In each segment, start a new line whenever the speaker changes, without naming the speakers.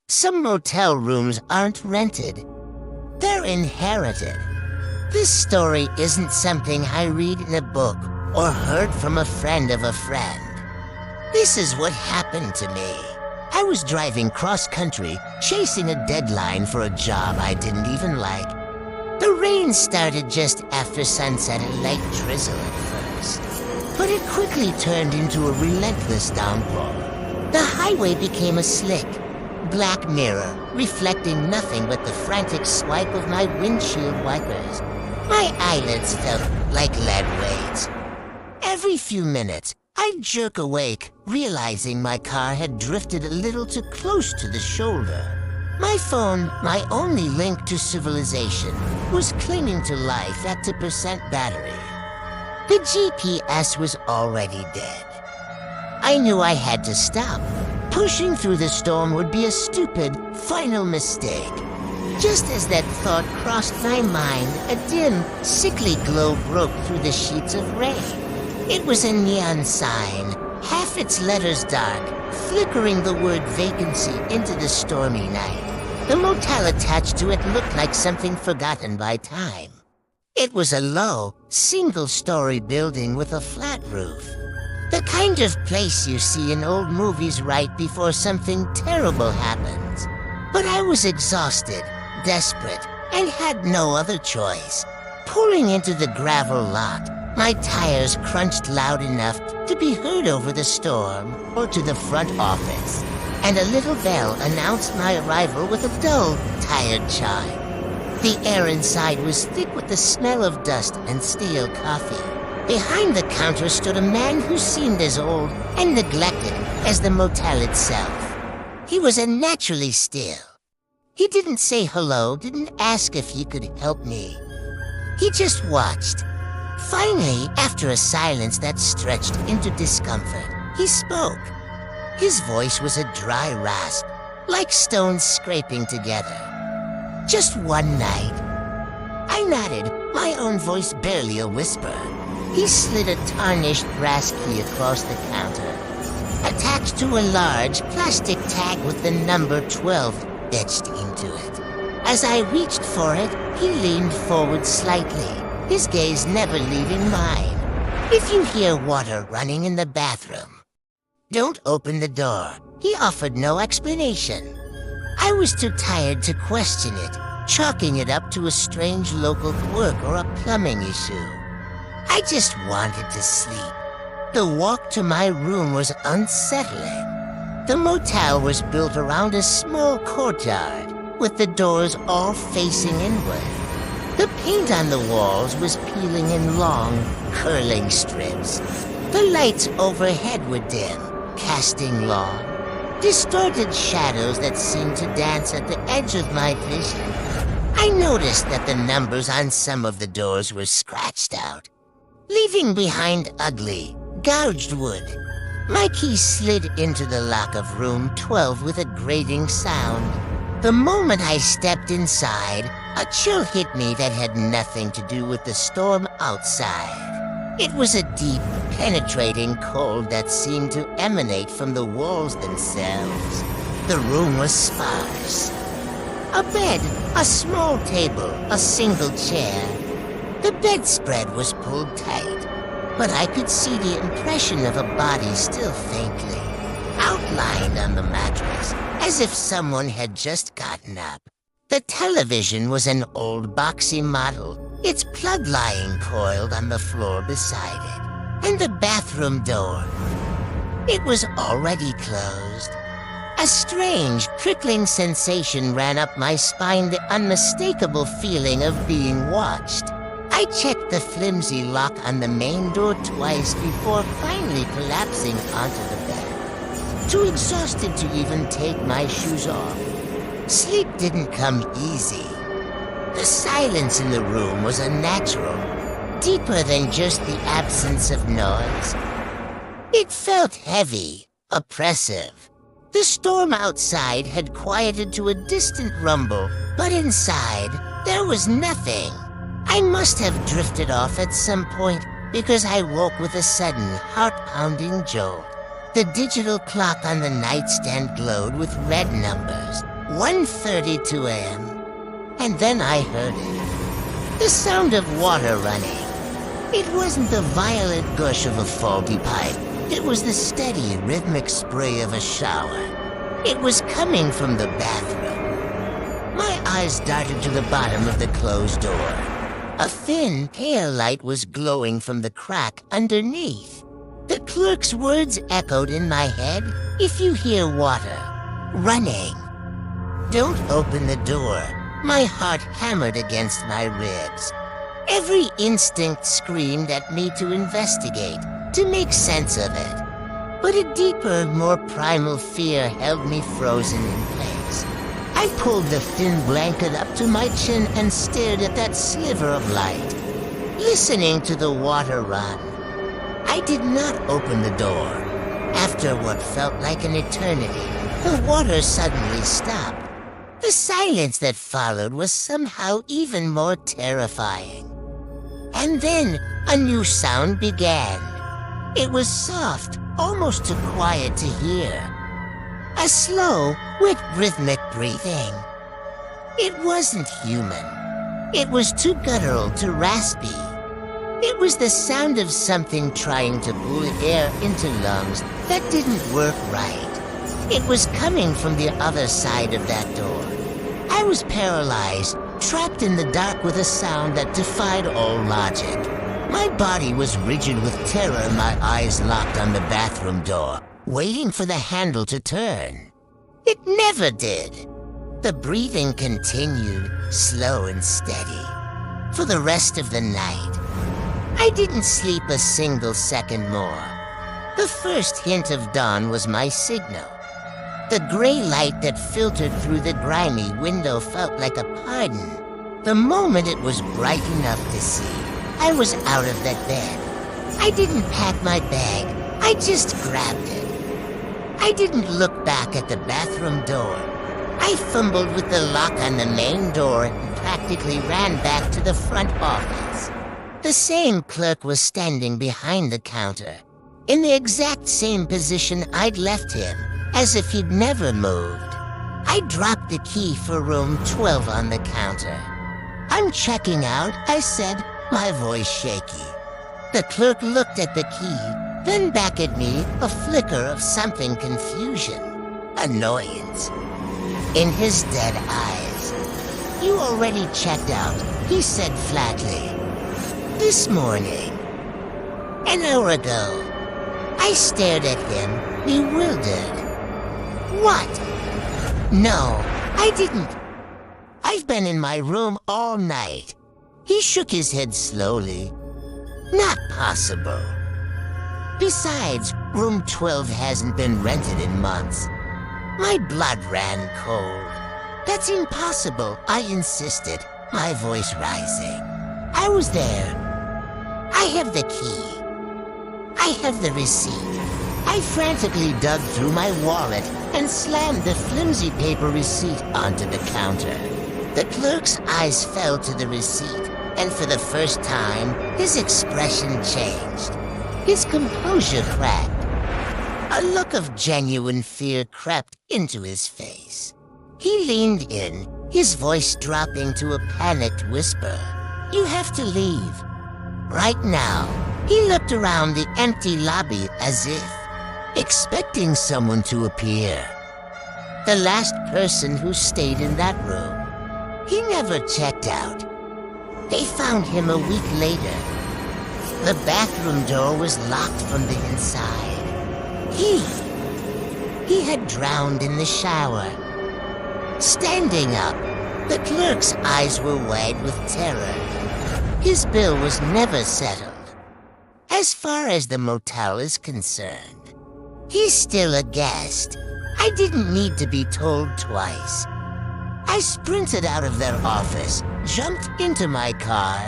Some motel rooms aren't rented. They're inherited. This story isn't something I read in a book or heard from a friend of a friend. This is what happened to me. I was driving cross-country, chasing a deadline for a job I didn't even like. The rain started just after sunset, a light drizzle at first, but it quickly turned into a relentless downpour. The highway became a slick, black mirror, reflecting nothing but the frantic swipe of my windshield wipers. My eyelids felt like lead weights. Every few minutes, I'd jerk awake, realizing my car had drifted a little too close to the shoulder. My phone, my only link to civilization, was clinging to life at 2% battery. The GPS was already dead. I knew I had to stop. Pushing through the storm would be a stupid, final mistake. Just as that thought crossed my mind, a dim, sickly glow broke through the sheets of rain. It was a neon sign, half its letters dark, flickering the word vacancy into the stormy night. The motel attached to it looked like something forgotten by time. It was a low, single-story building with a flat roof. The kind of place you see in old movies right before something terrible happens. But I was exhausted, desperate, and had no other choice. Pulling into the gravel lot, my tires crunched loud enough to be heard over the storm or to the front office, and a little bell announced my arrival with a dull, tired chime. The air inside was thick with the smell of dust and stale coffee. Behind the counter stood a man who seemed as old and neglected as the motel itself. He was unnaturally still. He didn't say hello, didn't ask if he could help me. He just watched. Finally, after a silence that stretched into discomfort, he spoke. His voice was a dry rasp, like stones scraping together. Just one night. I nodded, my own voice barely a whisper. He slid a tarnished brass key across the counter, attached to a large plastic tag with the number 12 etched into it. As I reached for it, he leaned forward slightly, his gaze never leaving mine. If you hear water running in the bathroom, don't open the door. He offered no explanation. I was too tired to question it, chalking it up to a strange local quirk or a plumbing issue. I just wanted to sleep. The walk to my room was unsettling. The motel was built around a small courtyard, with the doors all facing inward. The paint on the walls was peeling in long, curling strips. The lights overhead were dim, casting long, distorted shadows that seemed to dance at the edge of my vision. I noticed that the numbers on some of the doors were scratched out, leaving behind ugly, gouged wood. My key slid into the lock of room 12 with a grating sound. The moment I stepped inside, a chill hit me that had nothing to do with the storm outside. It was a deep, penetrating cold that seemed to emanate from the walls themselves. The room was sparse. A bed, a small table, a single chair. The bedspread was pulled tight, but I could see the impression of a body still faintly outlined on the mattress, as if someone had just gotten up. The television was an old boxy model, its plug lying coiled on the floor beside it, and the bathroom door. It was already closed. A strange, prickling sensation ran up my spine, the unmistakable feeling of being watched. I checked the flimsy lock on the main door twice before finally collapsing onto the bed, too exhausted to even take my shoes off. Sleep didn't come easy. The silence in the room was unnatural, deeper than just the absence of noise. It felt heavy, oppressive. The storm outside had quieted to a distant rumble, but inside, there was nothing. I must have drifted off at some point because I woke with a sudden, heart-pounding jolt. The digital clock on the nightstand glowed with red numbers, 1:32 a.m. And then I heard it. The sound of water running. It wasn't the violent gush of a faulty pipe. It was the steady, rhythmic spray of a shower. It was coming from the bathroom. My eyes darted to the bottom of the closed door. A thin, pale light was glowing from the crack underneath. The clerk's words echoed in my head. If you hear water running, don't open the door. My heart hammered against my ribs. Every instinct screamed at me to investigate, to make sense of it. But a deeper, more primal fear held me frozen in place. I pulled the thin blanket up to my chin and stared at that sliver of light, listening to the water run. I did not open the door. After what felt like an eternity, the water suddenly stopped. The silence that followed was somehow even more terrifying. And then a new sound began. It was soft, almost too quiet to hear. A slow, wet, rhythmic breathing. It wasn't human. It was too guttural, too raspy. It was the sound of something trying to pull air into lungs that didn't work right. It was coming from the other side of that door. I was paralyzed, trapped in the dark with a sound that defied all logic. My body was rigid with terror, my eyes locked on the bathroom door, waiting for the handle to turn. It never did. The breathing continued, slow and steady, for the rest of the night. I didn't sleep a single second more. The first hint of dawn was my signal. The gray light that filtered through the grimy window felt like a pardon. The moment it was bright enough to see, I was out of that bed. I didn't pack my bag, I just grabbed it. I didn't look back at the bathroom door. I fumbled with the lock on the main door and practically ran back to the front office. The same clerk was standing behind the counter, in the exact same position I'd left him, as if he'd never moved. I dropped the key for room 12 on the counter. "I'm checking out," I said, my voice shaky. The clerk looked at the key, then back at me, a flicker of something confusion, annoyance, in his dead eyes. "You already checked out," he said flatly. "This morning. An hour ago." I stared at him, bewildered. "What?" "No, I didn't. I've been in my room all night." He shook his head slowly. "Not possible. Besides, room 12 hasn't been rented in months." My blood ran cold. "That's impossible," I insisted, my voice rising. "I was there. I have the key. I have the receipt." I frantically dug through my wallet and slammed the flimsy paper receipt onto the counter. The clerk's eyes fell to the receipt, and for the first time, his expression changed. His composure cracked. A look of genuine fear crept into his face. He leaned in, his voice dropping to a panicked whisper. "You have to leave. Right now." He looked around the empty lobby as if expecting someone to appear. The last person who stayed in that room. He never checked out. They found him a week later. The bathroom door was locked from the inside. He had drowned in the shower. Standing up, the clerk's eyes were wide with terror. His bill was never settled. As far as the motel is concerned, he's still a guest. I didn't need to be told twice. I sprinted out of their office, jumped into my car,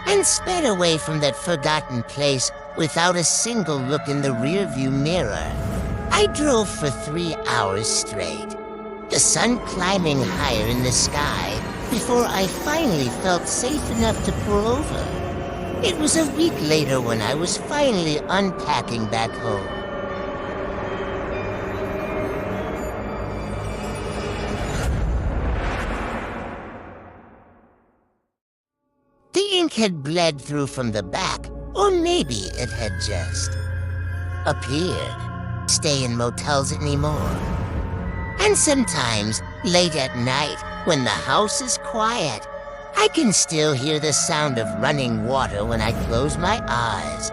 and sped away from that forgotten place without a single look in the rearview mirror. I drove for 3 hours straight, the sun climbing higher in the sky before I finally felt safe enough to pull over. It was a week later when I was finally unpacking back home. think had bled through from the back, or maybe it had just appeared. Stay in motels anymore. And sometimes, late at night, when the house is quiet, I can still hear the sound of running water when I close my eyes.